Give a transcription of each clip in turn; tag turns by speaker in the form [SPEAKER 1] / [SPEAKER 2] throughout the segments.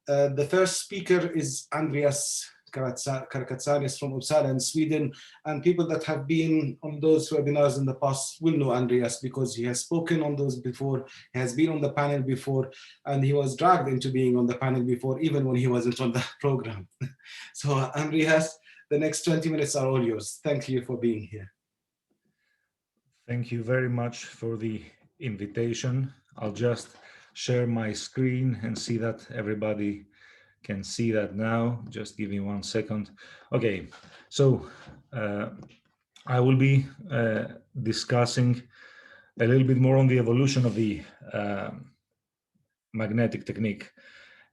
[SPEAKER 1] The first speaker is Andreas Karakatsanis from Uppsala in Sweden, and people that have been on those webinars in the past will know Andreas because he has spoken on those before, he has been on the panel before, and he was dragged into being on the panel before, even when he wasn't on the program. So Andreas, the next 20 minutes are all yours. Thank you for being here.
[SPEAKER 2] Thank you very much for the invitation. I'll just share my screen and see that everybody can see that now. Just give me 1 second. Okay, so I will be discussing a little bit more on the evolution of the magnetic technique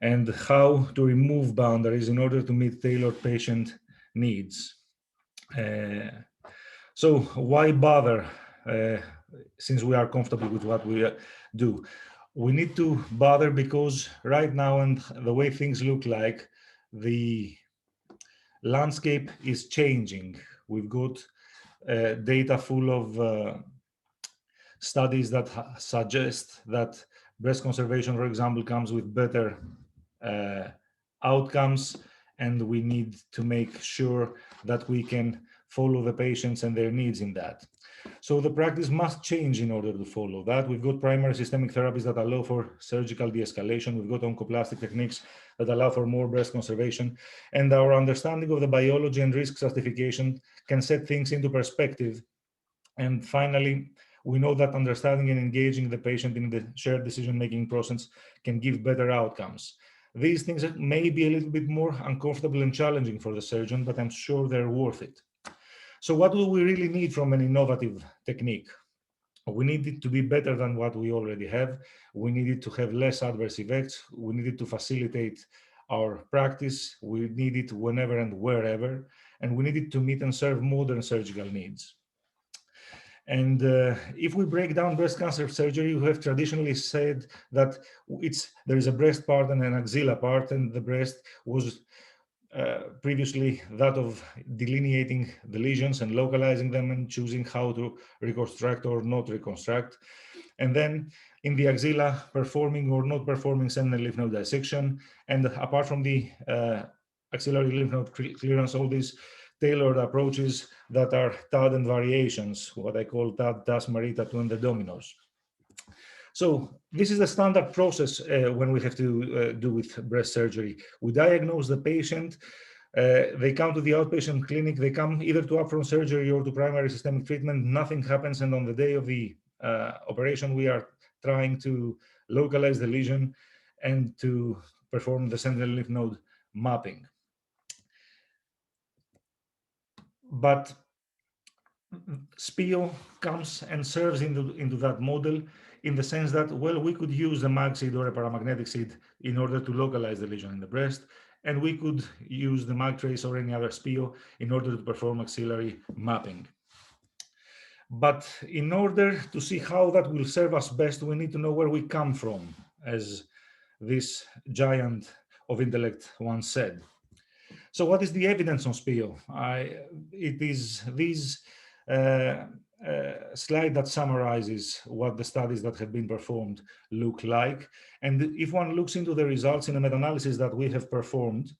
[SPEAKER 2] and how to remove boundaries in order to meet tailored patient needs. So why bother since we are comfortable with what we do? We need to bother because right now, and the way things look like, the landscape is changing. We've got data full of studies that suggest that breast conservation, for example, comes with better outcomes, and we need to make sure that we can follow the patients and their needs in that. So the practice must change in order to follow that. We've got primary systemic therapies that allow for surgical de-escalation. We've got oncoplastic techniques that allow for more breast conservation. And our understanding of the biology and risk stratification can set things into perspective. And finally, we know that understanding and engaging the patient in the shared decision-making process can give better outcomes. These things may be a little bit more uncomfortable and challenging for the surgeon, but I'm sure they're worth it. So what do we really need from an innovative technique? We need it to be better than what we already have. We need it to have less adverse effects. We need it to facilitate our practice. We need it whenever and wherever. And we need it to meet and serve modern surgical needs. And if we break down breast cancer surgery, we have traditionally said that there is a breast part and an axilla part, and the breast was previously that of delineating the lesions and localizing them and choosing how to reconstruct or not reconstruct. And then in the axilla, performing or not performing sentinel lymph node dissection. And apart from the axillary lymph node clearance, all these tailored approaches that are TAD and variations, what I call TAD, TAS, Marita, TATU, and the dominoes. So this is the standard process when we have to do with breast surgery. We diagnose the patient, they come to the outpatient clinic, they come either to upfront surgery or to primary systemic treatment, nothing happens, and on the day of the operation, we are trying to localize the lesion and to perform the sentinel lymph node mapping. But SPIO comes and serves into that model in the sense that, well, we could use a Magseed or a paramagnetic seed in order to localize the lesion in the breast, and we could use the Magtrace or any other SPIO in order to perform axillary mapping. But in order to see how that will serve us best, we need to know where we come from, as this giant of intellect once said. So what is the evidence on SPIO? It is this slide that summarizes what the studies that have been performed look like. And if one looks into the results in a meta-analysis that we have performed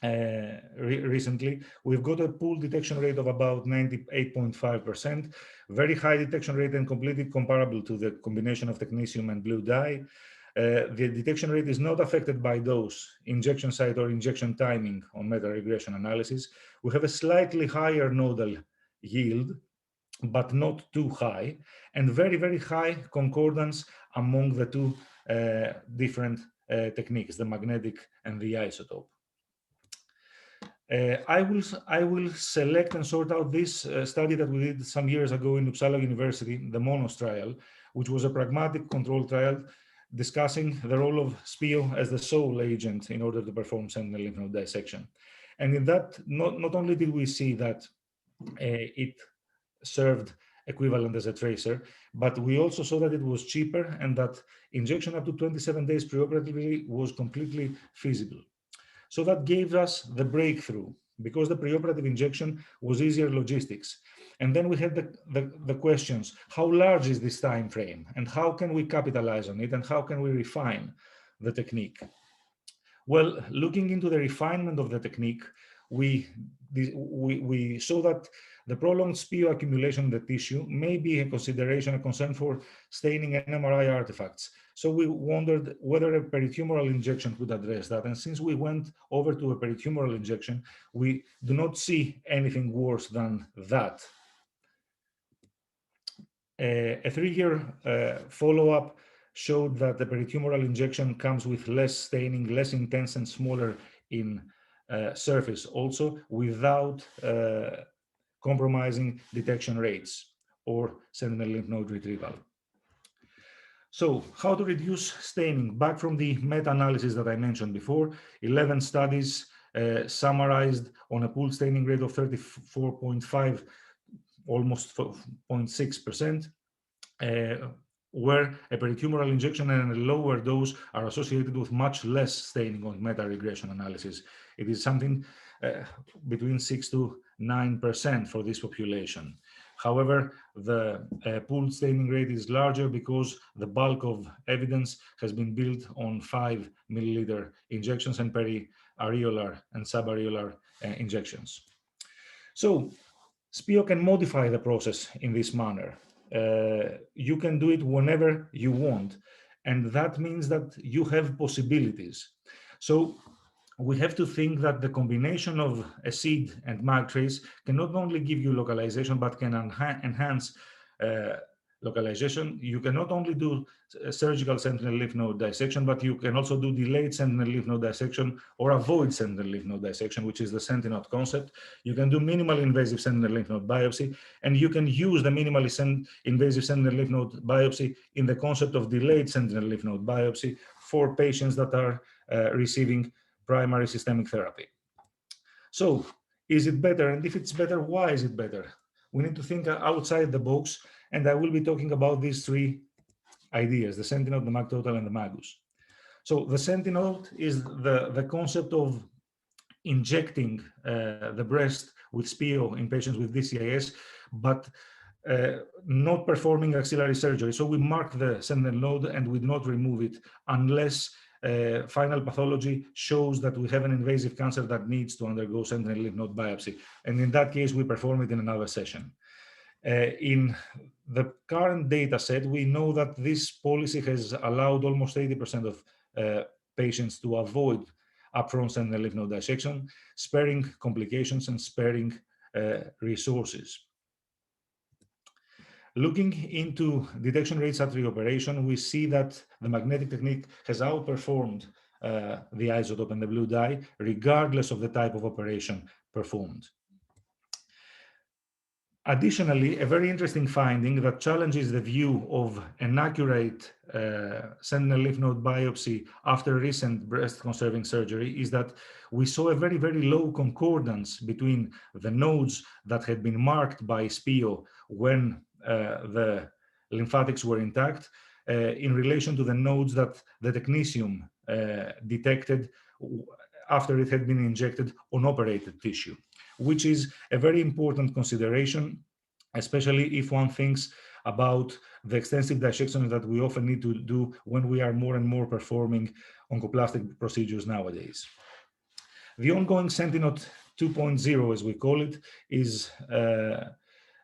[SPEAKER 2] recently, we've got a pool detection rate of about 98.5%, very high detection rate and completely comparable to the combination of technetium and blue dye. The detection rate is not affected by dose, injection site, or injection timing on meta-regression analysis. We have a slightly higher nodal yield, but not too high, and very, very high concordance among the two different techniques, the magnetic and the isotope. I will select and sort out this study that we did some years ago in Uppsala University, the MONOS trial, which was a pragmatic control trial discussing the role of SPIO as the sole agent in order to perform sentinel lymph node dissection. And in that, not only did we see that it served equivalent as a tracer, but we also saw that it was cheaper and that injection up to 27 days preoperatively was completely feasible. So that gave us the breakthrough because the preoperative injection was easier logistics. And then we had the questions, how large is this time frame and how can we capitalize on it and how can we refine the technique? Well, looking into the refinement of the technique, we saw that the prolonged SPIO accumulation in the tissue may be a consideration, a concern for staining MRI artifacts. So we wondered whether a peritumoral injection could address that. And since we went over to a peritumoral injection, we do not see anything worse than that. A 3-year follow-up showed that the peritumoral injection comes with less staining, less intense and smaller in surface, also without compromising detection rates or sentinel lymph node retrieval. So how to reduce staining? Back from the meta-analysis that I mentioned before, 11 studies summarized on a pooled staining rate of 34.5, almost 0.6%, where a peritumoral injection and a lower dose are associated with much less staining on meta-regression analysis. It is something between 6 to 9% for this population. However, the pooled staining rate is larger because the bulk of evidence has been built on 5 milliliter injections and periareolar and subareolar injections. So SPIO can modify the process in this manner. You can do it whenever you want, and that means that you have possibilities. So we have to think that the combination of a seed and Magtrace can not only give you localization, but can enhance localization. You can not only do surgical sentinel lymph node dissection, but you can also do delayed sentinel lymph node dissection or avoid sentinel lymph node dissection, which is the SentiNot concept. You can do minimal invasive sentinel lymph node biopsy, and you can use the minimally invasive sentinel lymph node biopsy in the concept of delayed sentinel lymph node biopsy for patients that are receiving primary systemic therapy. So is it better? And if it's better, why is it better? We need to think outside the box, and I will be talking about these 3 ideas, the SentiNot, the MagTotal, and the Magus. So the SentiNot is the concept of injecting the breast with SPIO in patients with DCIS, but not performing axillary surgery. So we mark the sentinel node and we do not remove it unless final pathology shows that we have an invasive cancer that needs to undergo sentinel lymph node biopsy. And in that case, we perform it in another session. In the current data set, we know that this policy has allowed almost 80% of patients to avoid upfront sentinel lymph node dissection, sparing complications and sparing resources. Looking into detection rates at reoperation, we see that the magnetic technique has outperformed the isotope and the blue dye, regardless of the type of operation performed. Additionally, a very interesting finding that challenges the view of an accurate sentinel lymph node biopsy after recent breast conserving surgery is that we saw a very, very low concordance between the nodes that had been marked by SPIO when the lymphatics were intact in relation to the nodes that the technetium detected after it had been injected on operated tissue, which is a very important consideration, especially if one thinks about the extensive dissection that we often need to do when we are more and more performing oncoplastic procedures nowadays. The ongoing SentiNot 2.0, as we call it, is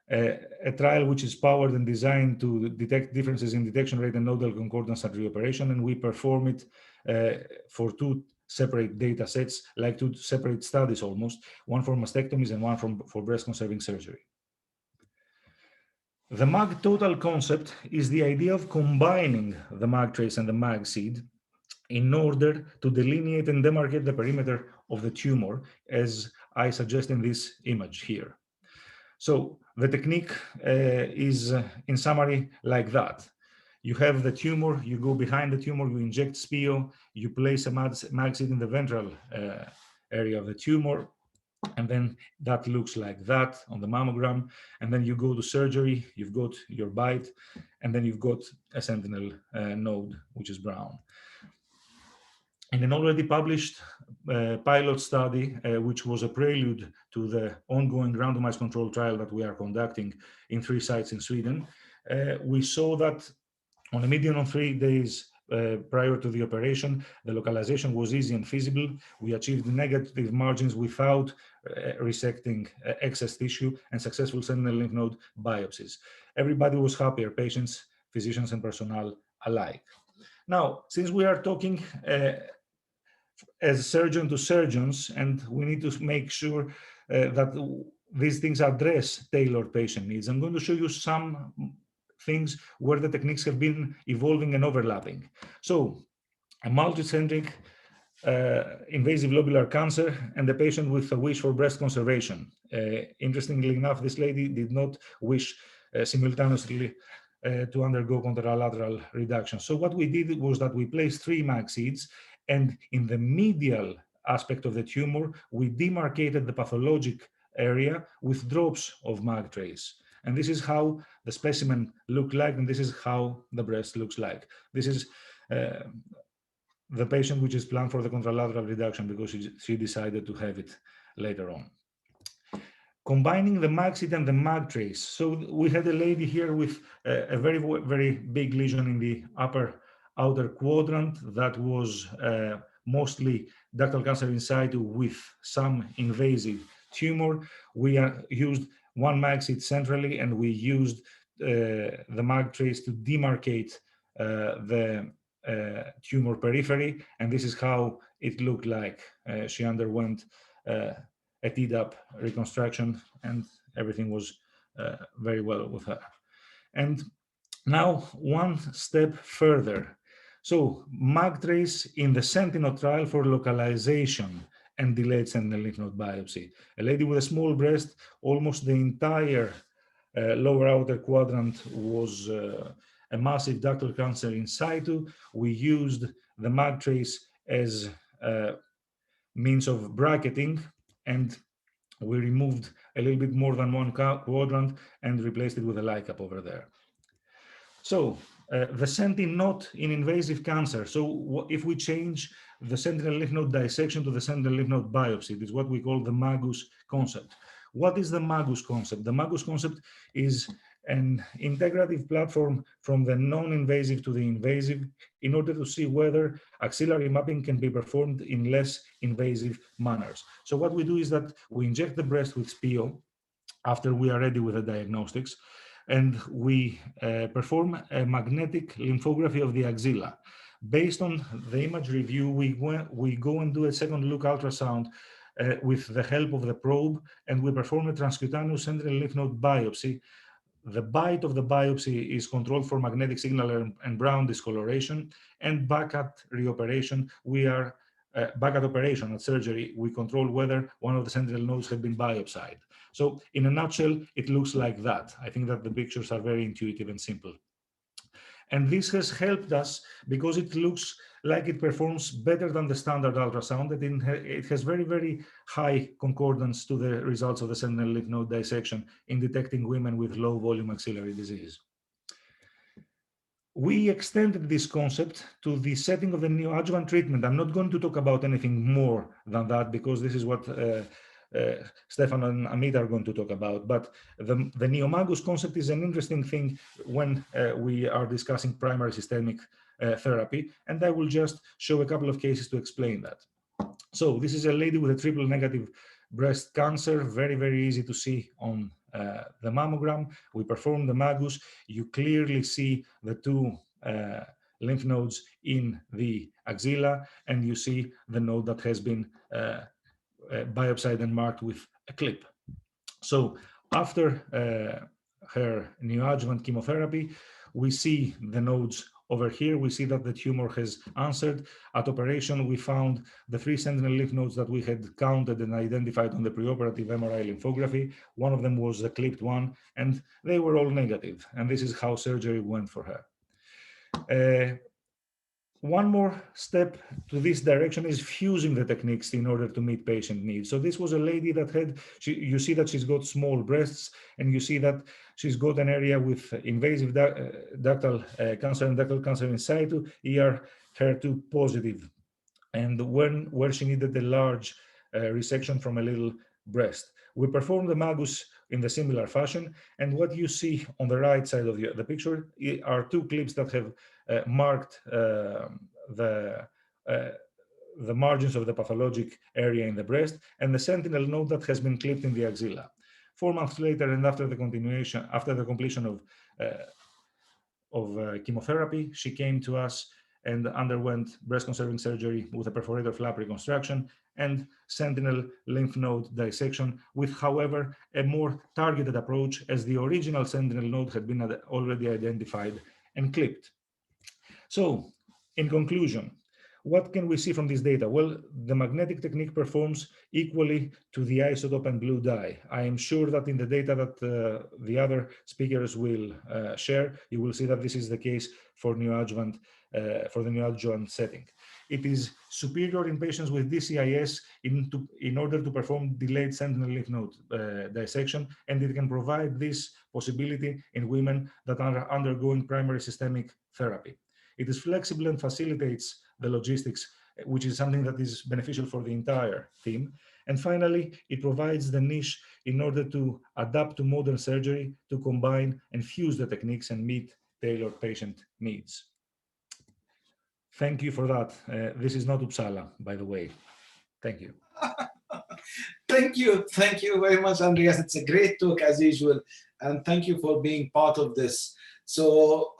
[SPEAKER 2] a trial which is powered and designed to detect differences in detection rate and nodal concordance at reoperation, and we perform it for 2 separate data sets, like 2 separate studies almost, one for mastectomies and one for breast conserving surgery. The MagTotal concept is the idea of combining the Magtrace and the Magseed in order to delineate and demarcate the perimeter of the tumor, as I suggest in this image here. So the technique is, in summary, like that. You have the tumor, you go behind the tumor, you inject SPIO, you place a Magseed in the ventral area of the tumor, and then that looks like that on the mammogram. And then you go to surgery, you've got your bite, and then you've got a sentinel node, which is brown. In an already published pilot study, which was a prelude to the ongoing randomized control trial that we are conducting in 3 sites in Sweden, we saw that on a median of 3 days prior to the operation. The localization was easy and feasible. We achieved negative margins without resecting excess tissue and successful sentinel lymph node biopsies. Everybody was happier, patients, physicians, and personnel alike. Now, since we are talking as surgeon to surgeons, and we need to make sure that these things address tailored patient needs, I'm going to show you some things where the techniques have been evolving and overlapping. So, a multicentric invasive lobular cancer and a patient with a wish for breast conservation. Interestingly enough, this lady did not wish simultaneously to undergo contralateral reduction. So what we did was that we placed 3 Magseeds, and in the medial aspect of the tumor, we demarcated the pathologic area with drops of Magtrace. And this is how the specimen looked like, and this is how the breast looks like. This is the patient which is planned for the contralateral reduction because she decided to have it later on. Combining the Magseed and the Magtrace. So we had a lady here with a very, very big lesion in the upper outer quadrant that was mostly ductal cancer in situ with some invasive tumor. We used 1 Magseed centrally, and we used the Magtrace to demarcate the tumor periphery, and this is how it looked like. She underwent a teed-up reconstruction, and everything was very well with her. And now, one step further. So, Magtrace in the SentiNot trial for localization and delayed sentinel lymph node biopsy. A lady with a small breast, almost the entire lower outer quadrant was a massive ductal cancer in situ. We used the Magtrace as a means of bracketing, and we removed a little bit more than 1 quadrant and replaced it with a LICAP over there. So the SentiNot in invasive cancer. So if we change the sentinel lymph node dissection to the sentinel lymph node biopsy, it is what we call the Magus concept. What is the Magus concept? The Magus concept is an integrative platform from the non-invasive to the invasive in order to see whether axillary mapping can be performed in less invasive manners. So what we do is that we inject the breast with SPIO after we are ready with the diagnostics, and we perform a magnetic lymphography of the axilla. Based on the image review, we go and do a second look ultrasound with the help of the probe, and we perform a transcutaneous sentinel lymph node biopsy. The bite of the biopsy is controlled for magnetic signal and brown discoloration, and back at reoperation, we are back at operation, at surgery, we control whether one of the sentinel nodes had been biopsied. So in a nutshell, it looks like that. I think that the pictures are very intuitive and simple. And this has helped us because it looks like it performs better than the standard ultrasound. It has very, very high concordance to the results of the sentinel lymph node dissection in detecting women with low volume axillary disease. We extended this concept to the setting of the neoadjuvant treatment. I'm not going to talk about anything more than that because this is what Stefan and Amit are going to talk about. But the NeoMagus concept is an interesting thing when we are discussing primary systemic therapy. And I will just show a couple of cases to explain that. So this is a lady with a triple negative breast cancer, very, very easy to see on the mammogram. We perform the Magus. You clearly see the 2 lymph nodes in the axilla, and you see the node that has been biopsied and marked with a clip. So after her neoadjuvant chemotherapy, we see the nodes over here. We see that the tumor has answered. At operation, we found the 3 sentinel lymph nodes that we had counted and identified on the preoperative MRI lymphography. One of them was the clipped one, and they were all negative. And this is how surgery went for her. One more step to this direction is fusing the techniques in order to meet patient needs. So this was a lady that had, you see that she's got small breasts, and you see that she's got an area with invasive ductal cancer and ductal cancer in situ, HER2 positive, and where she needed a large resection from a little breast. We performed the Magus in the similar fashion, and what you see on the right side of the picture are 2 clips that have marked the margins of the pathologic area in the breast, and the sentinel node that has been clipped in the axilla. 4 months later, and after the completion of chemotherapy, she came to us and underwent breast conserving surgery with a perforator flap reconstruction and sentinel lymph node dissection with, however, a more targeted approach, as the original sentinel node had been already identified and clipped. So, in conclusion, what can we see from this data? Well, the magnetic technique performs equally to the isotope and blue dye. I am sure that in the data that the other speakers will share, you will see that this is the case for neoadjuvant, for the neoadjuvant setting. It is superior in patients with DCIS in order to perform delayed sentinel lymph node dissection, and it can provide this possibility in women that are undergoing primary systemic therapy. It is flexible and facilitates the logistics, which is something that is beneficial for the entire team. And finally, it provides the niche in order to adapt to modern surgery, to combine and fuse the techniques and meet tailored patient needs. Thank you for that. This is not Uppsala, by the way. Thank you.
[SPEAKER 1] Thank you very much, Andreas. It's a great talk as usual, and thank you for being part of this. So